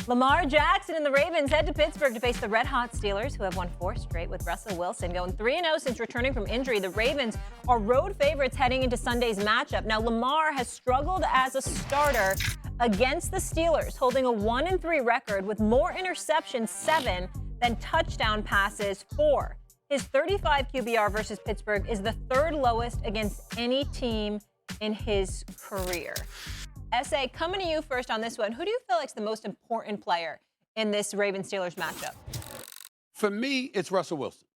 Lamar Jackson and the Ravens head to Pittsburgh to face the red-hot Steelers, who have won 4 straight with Russell Wilson going 3-0 since returning from injury. The Ravens are road favorites heading into Sunday's matchup. Now, Lamar has struggled as a starter against the Steelers, holding a 1-3 record with more interceptions, 7, than touchdown passes, 4. His 35 QBR versus Pittsburgh is the 3rd lowest against any team in his career. S.A., coming to you first on this one. Who do you feel like is the most important player in this Ravens-Steelers matchup? For me, it's Russell Wilson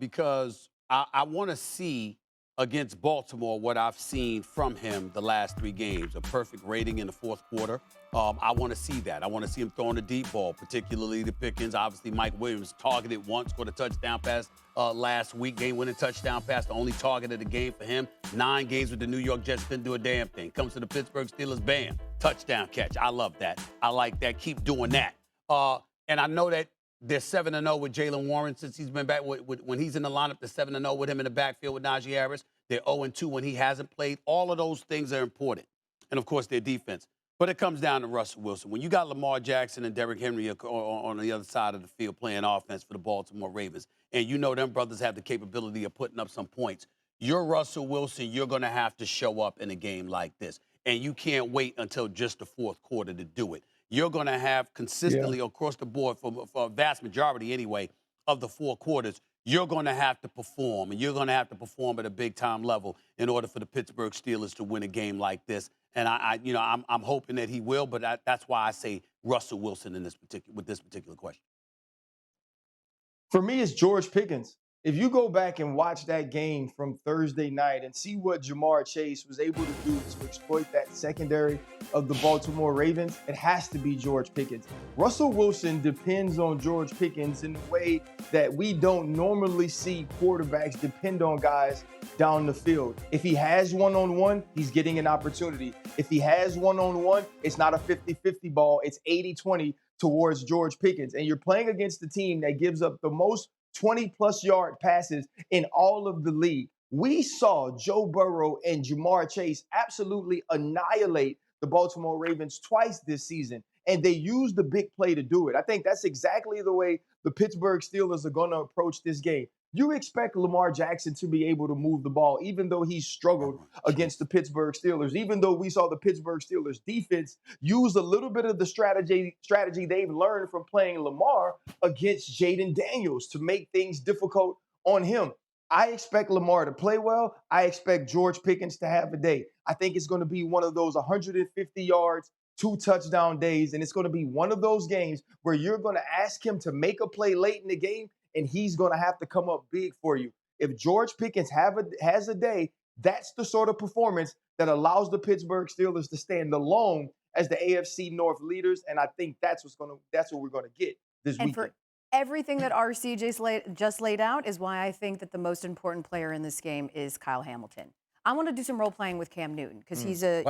because I want to see against Baltimore what I've seen from him the last 3 games, a perfect rating in the 4th quarter. I want to see that. I want to see him throwing the deep ball, particularly the Pickens. Obviously, Mike Williams targeted once, scored a touchdown pass last week, game-winning touchdown pass, the only target of the game for him. 9 games with the New York Jets, didn't do a damn thing. Comes to the Pittsburgh Steelers, bam, touchdown catch. I love that. I like that. Keep doing that. And I know that they're 7-0 with Jalen Warren since he's been back. When he's in the lineup, they're 7-0 with him in the backfield with Najee Harris. They're 0-2 when he hasn't played. All of those things are important. And, of course, their defense. But it comes down to Russell Wilson. When you got Lamar Jackson and Derrick Henry on the other side of the field playing offense for the Baltimore Ravens, and you know them brothers have the capability of putting up some points, you're Russell Wilson, you're going to have to show up in a game like this. And you can't wait until just the 4th quarter to do it. You're going to have consistently across the board for a vast majority anyway of the 4 quarters, you're going to have to perform, and you're going to have to perform at a big-time level in order for the Pittsburgh Steelers to win a game like this. And I'm hoping that he will, but that's why I say Russell Wilson with this particular question. For me, it's George Pickens. If you go back and watch that game from Thursday night and see what Jamar Chase was able to do to exploit that secondary of the Baltimore Ravens, it has to be George Pickens. Russell Wilson depends on George Pickens in a way that we don't normally see quarterbacks depend on guys down the field. If he has one-on-one, he's getting an opportunity. If he has one-on-one, it's not a 50-50 ball. It's 80-20 towards George Pickens. And you're playing against the team that gives up the most 20-plus yard passes in all of the league. We saw Joe Burrow and Jamar Chase absolutely annihilate the Baltimore Ravens twice this season, and they used the big play to do it. I think that's exactly the way the Pittsburgh Steelers are going to approach this game. You expect Lamar Jackson to be able to move the ball, even though he struggled against the Pittsburgh Steelers, even though we saw the Pittsburgh Steelers defense use a little bit of the strategy they've learned from playing Lamar against Jaden Daniels to make things difficult on him. I expect Lamar to play well. I expect George Pickens to have a day. I think it's going to be one of those 150 yards, 2 touchdown days, and it's going to be one of those games where you're going to ask him to make a play late in the game, and he's going to have to come up big for you. If George Pickens has a day, that's the sort of performance that allows the Pittsburgh Steelers to stand alone as the AFC North leaders, and I think that's what we're going to get this weekend. For everything that RC just laid out is why I think that the most important player in this game is Kyle Hamilton. I want to do some role playing with Cam Newton because he's a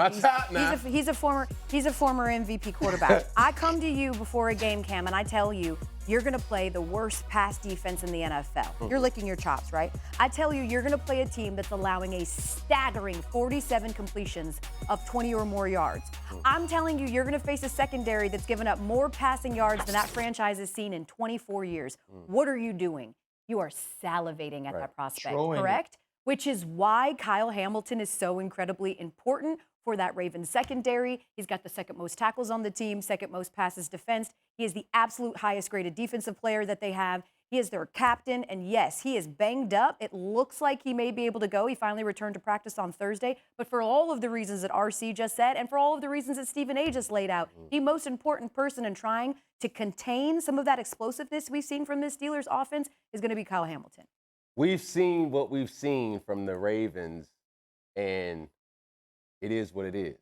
former MVP quarterback. I come to you before a game, Cam, and I tell you you're going to play the worst pass defense in the NFL. You're licking your chops, right? I tell you you're going to play a team that's allowing a staggering 47 completions of 20 or more yards. I'm telling you you're going to face a secondary that's given up more passing yards than that franchise has seen in 24 years. What are you doing? You are salivating at that prospect, correct? Which is why Kyle Hamilton is so incredibly important for that Ravens secondary. He's got the 2nd most tackles on the team, 2nd most passes defensed. He is the absolute highest graded defensive player that they have. He is their captain, and yes, he is banged up. It looks like he may be able to go. He finally returned to practice on Thursday, but for all of the reasons that RC just said and for all of the reasons that Stephen A just laid out, the most important person in trying to contain some of that explosiveness we've seen from this Steelers offense is going to be Kyle Hamilton. We've seen what we've seen from the Ravens, and it is what it is.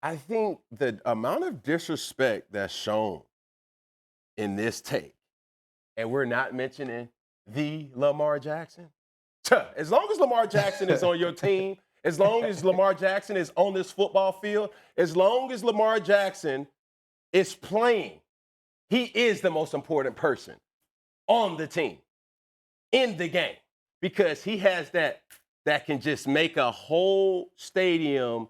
I think the amount of disrespect that's shown in this take, and we're not mentioning the Lamar Jackson. As long as Lamar Jackson is on your team, as long as Lamar Jackson is on this football field, as long as Lamar Jackson is playing, he is the most important person on the team. In the game, because he has that can just make a whole stadium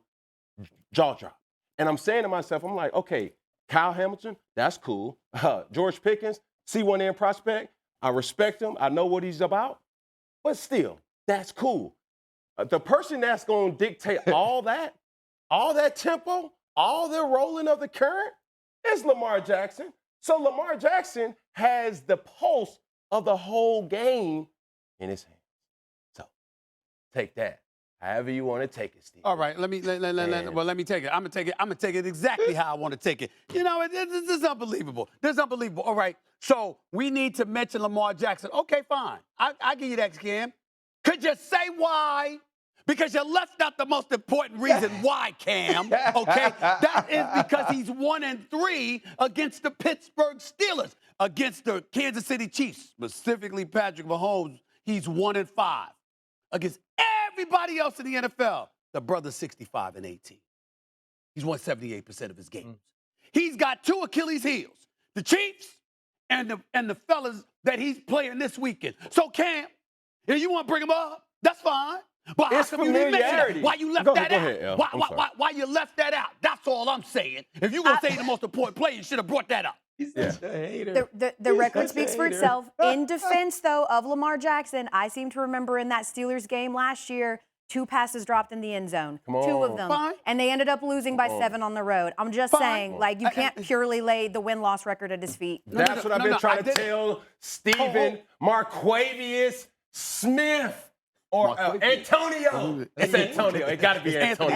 jaw drop. And I'm saying to myself, I'm like, okay, Kyle Hamilton, that's cool. George Pickens, C1N prospect. I respect him. I know what he's about. But still, that's cool. The person that's going to dictate all that tempo, all the rolling of the current is Lamar Jackson. So Lamar Jackson has the pulse of the whole game in his hands. So take that. However you want to take it, Steve. All right, let me take it. I'm gonna take it exactly how I want to take it. You know, this is unbelievable. This is unbelievable. All right, so we need to mention Lamar Jackson. Okay, fine. I give you that, Cam. Could you say why? Because you left out the most important reason why, Cam. Okay, that is because he's 1-3 against the Pittsburgh Steelers, against the Kansas City Chiefs, specifically Patrick Mahomes. He's 1-5 against everybody else in the NFL. The brother's 65-18. He's won 78% of his games. He's got 2 Achilles heels: the Chiefs and the fellas that he's playing this weekend. So, Cam, if you want to bring him up, that's fine. But how come you didn't mention that? Why you left that out? Why you left that out? That's all I'm saying. If you're going to say the most important player, you should have brought that up. He's such a hater. The record speaks for itself. In defense, though, of Lamar Jackson, I seem to remember in that Steelers game last year, 2 passes dropped in the end zone. 2 of them. Fine. And they ended up losing by 7 on the road. I'm just saying, like, you can't purely lay the win-loss record at his feet. That's what I've been trying to tell Stephen Marquavius Smith. Or Antonio. It's Antonio. It got to be Antonio.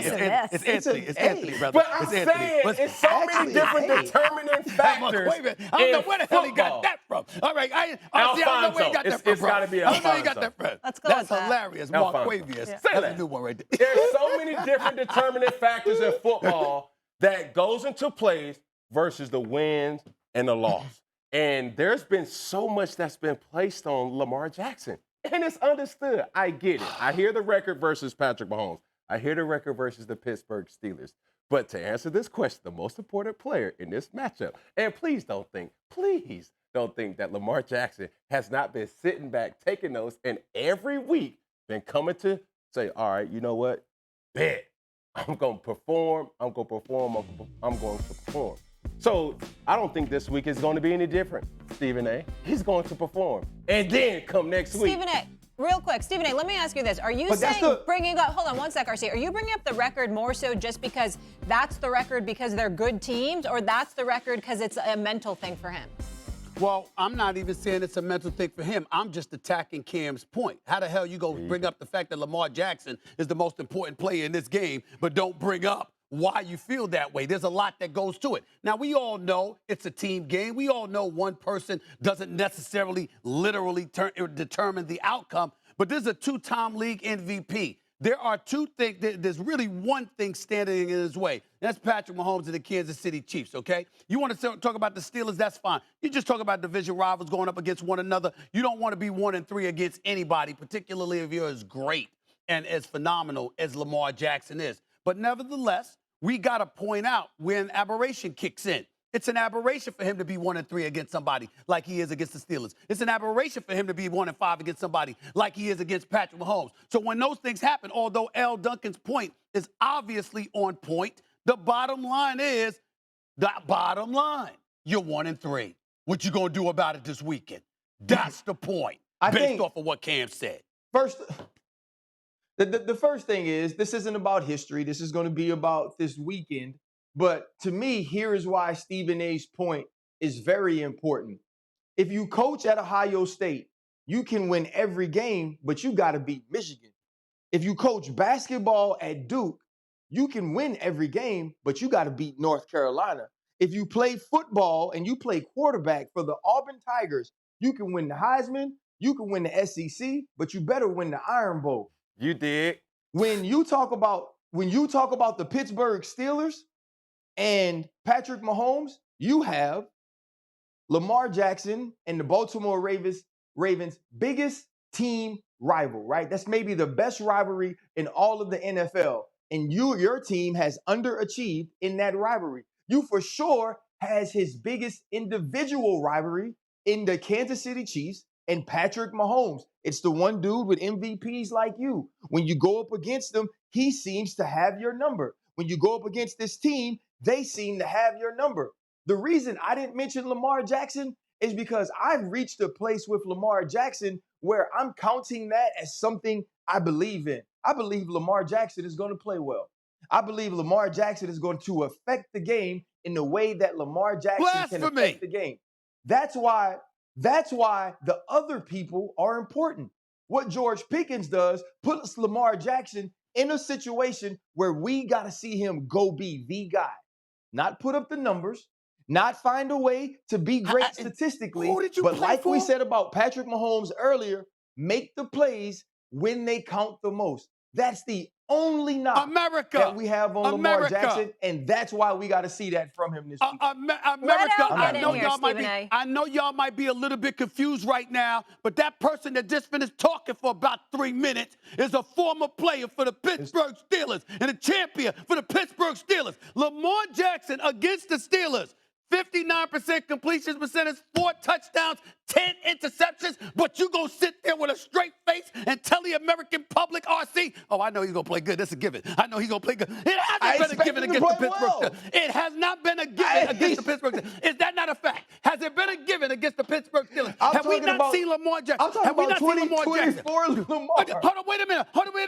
It's Anthony, brother. But I'm saying it's so many different determining factors. I don't know where the hell he got that from. All right, I don't know where he got that from. It's got to be Alfonso. I don't know where he got that from. Let's go That's with that. hilarious, Marquavius. Say That's that. a new one right there. There's so many different determining factors in football that goes into plays versus the wins and the loss. And there's been so much that's been placed on Lamar Jackson. And it's understood. I get it. I hear the record versus Patrick Mahomes. I hear the record versus the Pittsburgh Steelers. But to answer this question, the most important player in this matchup, and please don't think that Lamar Jackson has not been sitting back, taking notes, and every week been coming to say, all right, you know what? Bet. I'm going to perform. I'm going to perform. So I don't think this week is going to be any different, Stephen A. He's going to perform. And then come next week. Stephen A., real quick, Stephen A., let me ask you this. Are you saying bringing up, hold on one sec, RC, are you bringing up the record more so just because that's the record because they're good teams, or that's the record because it's a mental thing for him? Well, I'm not even saying it's a mental thing for him. I'm just attacking Cam's point. How the hell you go bring up the fact that Lamar Jackson is the most important player in this game, but don't bring up why you feel that way? There's a lot that goes to it. Now, we all know it's a team game. We all know one person doesn't necessarily literally determine the outcome, but this is a 2-time league MVP. There are 2 things. There's really one thing standing in his way. That's Patrick Mahomes and the Kansas City Chiefs, okay? You want to talk about the Steelers, that's fine. You just talk about division rivals going up against one another. You don't want to be 1-3 against anybody, particularly if you're as great and as phenomenal as Lamar Jackson is. But nevertheless, we got to point out where an aberration kicks in. It's an aberration for him to be 1-3 against somebody like he is against the Steelers. It's an aberration for him to be 1-5 against somebody like he is against Patrick Mahomes. So when those things happen, although Elle Duncan's point is obviously on point, the bottom line is, you're 1-3. What you going to do about it this weekend? That's the point, based off of what Cam said. First, the first thing is, this isn't about history. This is going to be about this weekend. But to me, here is why Stephen A's point is very important. If you coach at Ohio State, you can win every game, but you got to beat Michigan. If you coach basketball at Duke, you can win every game, but you got to beat North Carolina. If you play football and you play quarterback for the Auburn Tigers, you can win the Heisman, you can win the SEC, but you better win the Iron Bowl. You did. When you talk about the Pittsburgh Steelers and Patrick Mahomes, you have Lamar Jackson and the Baltimore Ravens' biggest team rival, right? That's maybe the best rivalry in all of the NFL. And your team has underachieved in that rivalry. You for sure has his biggest individual rivalry in the Kansas City Chiefs and Patrick Mahomes. It's the one dude with MVPs like you. When you go up against them, he seems to have your number. When you go up against this team, they seem to have your number. The reason I didn't mention Lamar Jackson is because I've reached a place with Lamar Jackson where I'm counting that as something I believe in. I believe Lamar Jackson is going to play well. I believe Lamar Jackson is going to affect the game in the way that Lamar Jackson can affect the game. That's why the other people are important. What George Pickens does puts Lamar Jackson in a situation where we got to see him go be the guy, not put up the numbers, not find a way to be great statistically, but like we said about Patrick Mahomes earlier, make the plays when they count the most. That's the only knock that we have on Lamar Jackson, and that's why we got to see that from him this week. I know y'all might be a little bit confused right now, but that person that just finished talking for about 3 minutes is a former player for the Pittsburgh Steelers and a champion for the Pittsburgh Steelers. Lamar Jackson against the Steelers. 59% completion percentage, 4 touchdowns, 10 interceptions, but you gonna sit there with a straight face and tell the American public, RC, oh, I know he's gonna play good. That's a given. I know he's gonna play good. It hasn't been a given against the Pittsburgh Steelers. It has not been a given against the Pittsburgh Steelers. Is that not a fact? Has it been a given against the Pittsburgh Steelers? Have we not seen Lamar Jackson? I'm talking about 2024 Lamar. Hold on, wait a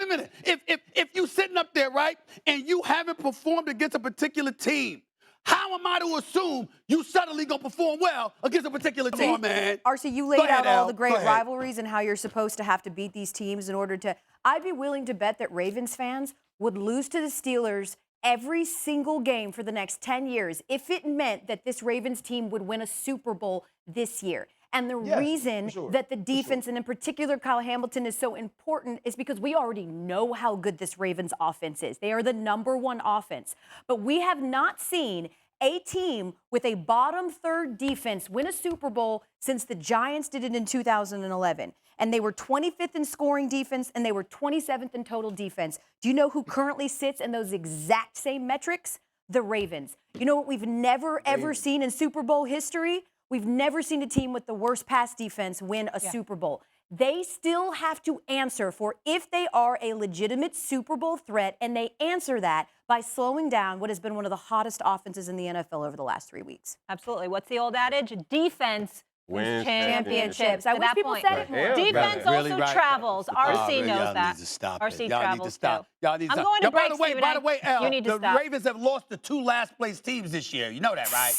minute. If you sitting up there, right, and you haven't performed against a particular team, how am I to assume you suddenly gonna perform well against a particular team? Come on, man. RC, you laid out all the great rivalries and how you're supposed to have to beat these teams in order to. I'd be willing to bet that Ravens fans would lose to the Steelers every single game for the next 10 years if it meant that this Ravens team would win a Super Bowl this year. And the reason that the defense, and in particular Kyle Hamilton, is so important is because we already know how good this Ravens offense is. They are the #1 offense. But we have not seen a team with a bottom third defense win a Super Bowl since the Giants did it in 2011. And they were 25th in scoring defense, and they were 27th in total defense. Do you know who currently sits in those exact same metrics? The Ravens. You know what we've never, ever seen in Super Bowl history? We've never seen a team with the worst pass defense win a Super Bowl. They still have to answer for if they are a legitimate Super Bowl threat, and they answer that by slowing down what has been one of the hottest offenses in the NFL over the last 3 weeks. Absolutely. What's the old adage? Defense wins championships. I wish people said it more. Defense also travels. RC knows that. RC travels too. Y'all need to stop. I'm going to break, Stephen By the way, Elle, you need to the stop. Ravens have lost the 2 last place teams this year. You know that, right?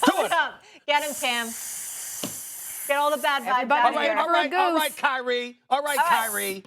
Coming up, get him, Cam. Get all the bad vibes out of here. All right, Qerim. All right, Qerim.